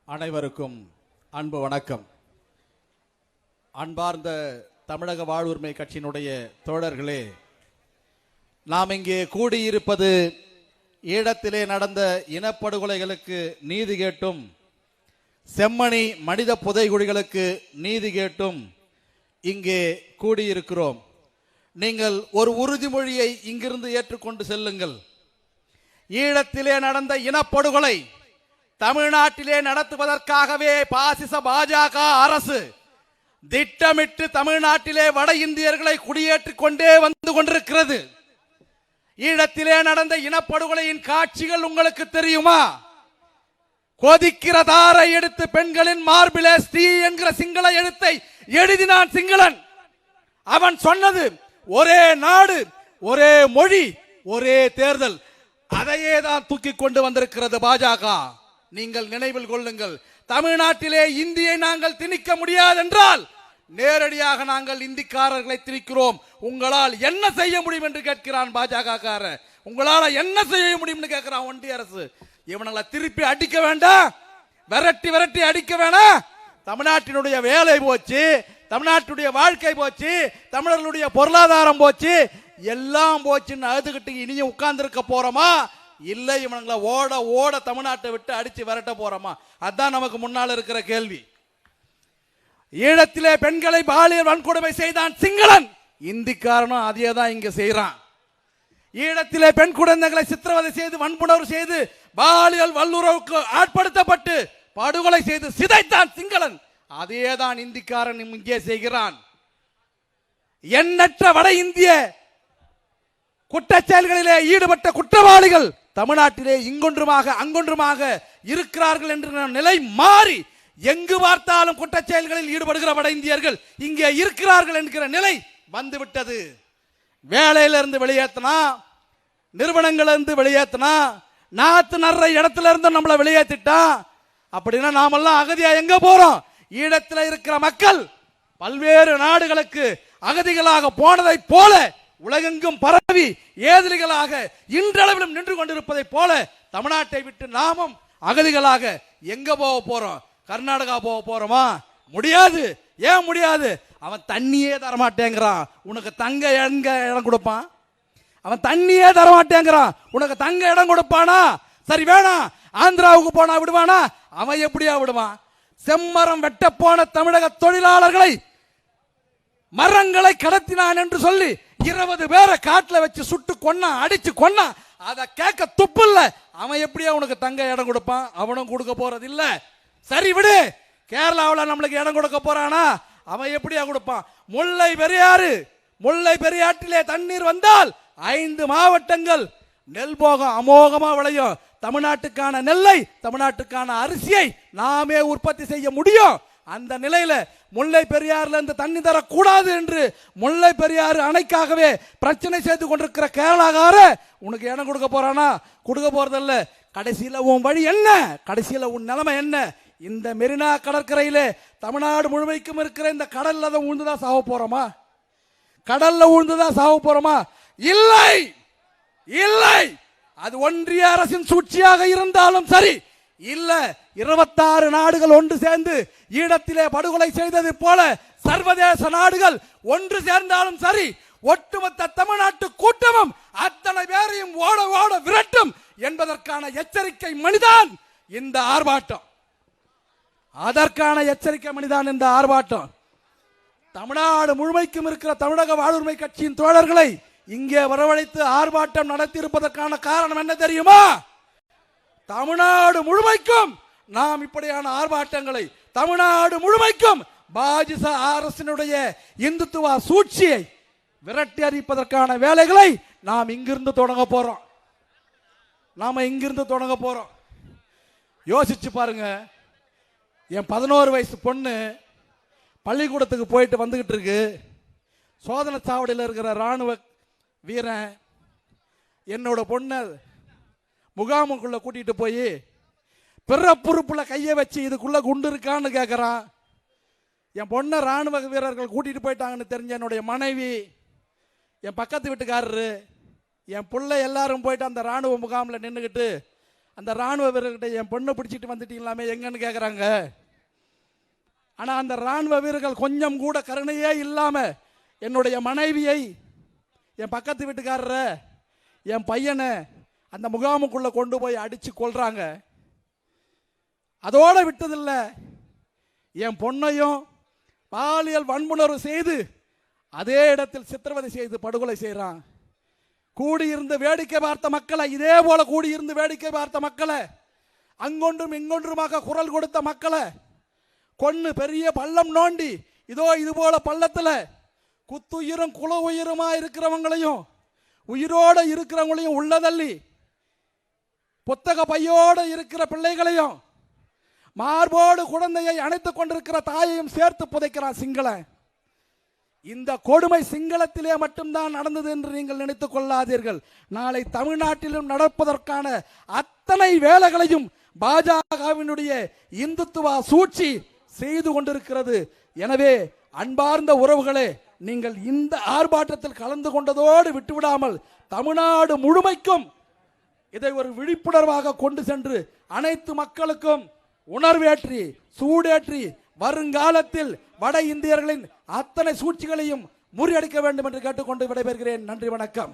அனைவருக்கும் அன்பு வணக்கம். அன்பார்ந்த தமிழக வாழ்வுரிமை கட்சியினுடைய தோழர்களே, நாம் இங்கே கூடியிருப்பது ஈழத்திலே நடந்த இனப்படுகொலைகளுக்கு நீதி கேட்டும், செம்மணி மனித புதைகுழிகளுக்கு நீதி கேட்டும் இங்கே கூடியிருக்கிறோம். நீங்கள் ஒரு உறுதிமொழியை இங்கிருந்து ஏற்றுக்கொண்டு செல்லுங்கள். ஈழத்திலே நடந்த இனப்படுகொலை தமிழ்நாட்டிலே நடத்துவதற்காகவே பாசிச பாஜக அரசு திட்டமிட்டு தமிழ்நாட்டிலே வட இந்தியர்களை குடியேற்றிக் கொண்டே வந்து கொண்டிருக்கிறது. ஈழத்திலே நடந்த இனப்படுகொலையின் காட்சிகள் உங்களுக்கு தெரியுமா? கொதிக்கிற தாரை எடுத்து பெண்களின் மார்பிலே ஸ்ரீ என்கிற சிங்கள எழுத்தை எழுதினான் சிங்களன். அவன் சொன்னது ஒரே நாடு, ஒரே மொழி, ஒரே தேர்தல். அதையே தான் தூக்கி கொண்டு வந்திருக்கிறது பாஜக. நீங்கள் நினைவில் கொள்ளுங்கள், தமிழ்நாட்டிலே இந்தியை நாங்கள் திணிக்க முடியாது என்றால் நேரடியாக நாங்கள் இந்திக்காரர்களை திணிக்கிறோம். உங்களால் என்ன செய்ய முடியும் என்று கேட்கிறான் பாஜக. உங்களால என்ன செய்ய முடியும் கேட்கிறான் ஒன்றிய அரசு. இவனை திருப்பி அடிக்க வேண்டாம், விரட்டி விரட்டி அடிக்க வேணாம். தமிழ்நாட்டினுடைய வேலை போச்சு, தமிழ்நாட்டுடைய வாழ்க்கை போச்சு, தமிழர்களுடைய பொருளாதாரம் போச்சு, எல்லாம் போச்சுன்னு அழுதுகிட்டு இனியும் உட்கார்ந்து இருக்க போறோமா? இல்லை, இவங்களை ஓட ஓட தமிழ்நாட்டை விட்டு அடிச்சு விரட்ட போறோமா? அதான் நமக்கு முன்னால் இருக்கிற கேள்வி. ஈழத்திலே பெண்களை பாலியல் வன்கொடுமை செய்தான் சிங்களன், இந்திக்காரனும் அதே தான் இங்க செய்யறான். ஈழத்திலே பெண் குழந்தைகளை சித்திரவதை செய்து வன்புணர்வு செய்து பாலியல் வல்லுறவுக்கு ஆட்படுத்தப்பட்டு படுகொலை செய்து சிதைத்தான் சிங்களன், அதே தான் இந்திக்காரன் இங்கே செய்கிறான். எண்ணற்ற வட இந்திய குற்றச்செயல்களிலே ஈடுபட்ட குற்றவாளிகள் தமிழ்நாட்டிலே இங்கொன்றுமாக அங்கொன்றுமாக இருக்கிறார்கள் என்ற நிலை மாறி எங்கு பார்த்தாலும் குற்றச்செயல்களில் ஈடுபடுகிற வட இந்தியர்கள் இங்கே இருக்கிறார்கள் என்கிற நிலை வந்துவிட்டது. வேலையிலிருந்து வெளியேற்றினா, நிறுவனங்களிலிருந்து வெளியேற்றினா, நாத்து நர்ற இடத்துல இருந்து நம்மளை வெளியேற்றிட்டான். அப்படின்னா நாமெல்லாம் அகதியா எங்க போறோம்? ஈழத்தில் இருக்கிற மக்கள் பல்வேறு நாடுகளுக்கு அகதிகளாக போனதை போல உலகெங்கும் பரவி ஏதிலிகளாக இன்றளவிலும் நின்று கொண்டிருப்பதை போல தமிழ்நாட்டை விட்டு நாமும் அகதிகளாக எங்க போக போறோம்? கர்நாடகா போக போறோமா? முடியாது. ஏன் முடியாது? அவன் தண்ணியே தரமாட்டேங்கிறான், உனக்கு தங்க எங்க இடம் கொடுப்பான்? அவன் தண்ணியே தரமாட்டேங்கிறான், உனக்கு தங்க இடம் கொடுப்பானா? சரி வேணாம், ஆந்திராவுக்கு போனா விடுவானா? அவன் எப்படியா விடுவான்? செம்மரம் வெட்ட போன தமிழக தொழிலாளர்களை மரங்களை கடத்தினான் என்று சொல்லி 20 பேரை காட்டுல வச்சு சுட்டு கொன்னா, அடிச்சு கொன்னா, அதை கேட்க துப்பு இல்ல. அவன் எப்படியா உனக்கு தங்க இடம் கொடுப்பான்? அவனும் கொடுக்க போறது இல்ல. சரி விடு, கேரளாவில் நம்மளுக்கு இடம் கொடுக்க போறானா? அவன் எப்படியா கொடுப்பான்? முல்லை பெரியாற்றிலே தண்ணீர் வந்தால் 5 மாவட்டங்கள் நெல் போகம் அமோகமா விளையும். தமிழ்நாட்டுக்கான நெல்லை, தமிழ்நாட்டுக்கான அரிசியை நாமே உற்பத்தி செய்ய முடியும். அந்த நிலையில முல்லை பெரியாறுல இருந்து தண்ணி தரக்கூடாது என்று முல்லை பெரியாறு அணைக்காகவே பிரச்சனை செய்து கொண்டிருக்கிற கேரளாக்கார உனக்கு இடம் கொடுக்க போறானா? கொடுக்க போறதில்ல. கடைசியில உன் வழி என்ன? கடைசியில உன் நிலைமை என்ன? இந்த மெரினா கடற்கரையிலே தமிழ்நாடு முழுமைக்கும் இருக்கிற இந்த கடல்ல தான் ஊழ்ந்துதான் சாவ போறோமா? கடல்ல ஊழ்ந்துதான் சாவ போறோமா? இல்லை இல்லை, அது ஒன்றிய அரசின் சூழ்ச்சியாக இருந்தாலும் சரி, இல்ல 26 நாடுகள் ஒன்று சேர்ந்து ஈழத்திலே படுகொலை செய்தது போல சர்வதேச நாடுகள் ஒன்று சேர்ந்தாலும் சரி, ஒட்டுமொத்த தமிழ்நாட்டு கூட்டமும் அத்தனை பேரையும் ஓட ஓட விரட்டும் என்பதற்கான எச்சரிக்கை மணிதான் இந்த ஆர்ப்பாட்டம். அதற்கான எச்சரிக்கை மணிதான் இந்த ஆர்ப்பாட்டம். தமிழ்நாடு முழுமைக்கும் இருக்கிற தமிழக வாழ்வுரிமை கட்சியின் தோழர்களை இங்கே வரவழைத்து ஆர்ப்பாட்டம் நடத்தி இருப்பதற்கான காரணம் என்ன தெரியுமா? தமிழ்நாடு முழுமைக்கும் நாம் இப்படியான ஆர்ப்பாட்டங்களை, தமிழ்நாடு முழுமைக்கும் பாஜக அரசினுடைய இந்துத்துவ சூழ்ச்சியை விரட்டி அடிப்பதற்கான வேலைகளை நாம் இங்கிருந்து தொடங்க போறோம். யோசிச்சு பாருங்க, என் 11 வயசு பொண்ணு பள்ளிக்கூடத்துக்கு போயிட்டு வந்துகிட்டு இருக்கு. சோதனை சாவடியில் இருக்கிற ராணுவ வீரன் என்னோட பொண்ணை முகாமுக்குள்ள கூட்டிட்டு போய் பிறப்புறுப்புல கையை வச்சு இதுக்குள்ள குண்டு இருக்கான்னு கேட்கறான். என் பொண்ணை ராணுவ வீரர்கள் கூட்டிட்டு போயிட்டாங்கன்னு தெரிஞ்ச என்னுடைய மனைவி, என் பக்கத்து வீட்டுக்காரரு, என் பிள்ளை எல்லாரும் போயிட்டு அந்த ராணுவ முகாமில் நின்றுக்கிட்டு அந்த ராணுவ வீரர்கிட்ட என் பொண்ணை பிடிச்சிட்டு வந்துட்டீங்களாமே எங்கன்னு கேட்குறாங்க. ஆனால் அந்த ராணுவ வீரர்கள் கொஞ்சம் கூட கருணையே இல்லாமல் என்னுடைய மனைவியை, என் பக்கத்து வீட்டுக்காரர, என் பையனை அந்த முகாமுக்குள்ளே கொண்டு போய் அடித்து கொள்றாங்க. அதோடு விட்டதில்லை, என் பொண்ணையும் பாலியல் வன்புணர்வு செய்து அதே இடத்தில் சித்திரவதை செய்து படுகொலை செய்கிறான். கூடியிருந்து வேடிக்கை பார்த்த மக்களை, இதே போல கூடியிருந்து வேடிக்கை பார்த்த மக்களை, அங்கொன்றும் இங்கொன்றுமாக குரல் கொடுத்த மக்களை கொன்னு பெரிய பள்ளம் நோண்டி, இதோ இது போல பள்ளத்தில் குத்துயிரும் குல உயிருமா இருக்கிறவங்களையும் உயிரோட இருக்கிறவங்களையும் உள்ளதள்ளி, புத்தக பையோடு இருக்கிற பிள்ளைகளையும் மார்போடு குழந்தையை அணைத்துக் கொண்டிருக்கிற தாயையும் சேர்த்து புதைக்கிறான் சிங்களன். இந்த கொடுமை சிங்களத்திலே மட்டும்தான் நடந்தது என்று நீங்கள் நினைத்துக் கொள்ளாதீர்கள். நாளை தமிழ்நாட்டிலும் நடப்பதற்கான அத்தனை வேலைகளையும் பாஜகவினுடைய இந்துத்துவ சூழ்ச்சி செய்து கொண்டிருக்கிறது. எனவே அன்பார்ந்த உறவுகளே, நீங்கள் இந்த ஆர்ப்பாட்டத்தில் கலந்து கொண்டதோடு விட்டுவிடாமல் தமிழ்நாடு முழுமைக்கும் இதை ஒரு விழிப்புணர்வாக கொண்டு சென்று அனைத்து மக்களுக்கும் உணர்வேற்றி சூடேற்றி வருங்காலத்தில் வட இந்தியர்களின் அத்தனை சூழ்ச்சிகளையும் முறியடிக்க வேண்டும் என்று கேட்டுக்கொண்டு விடைபெறுகிறேன். நன்றி, வணக்கம்.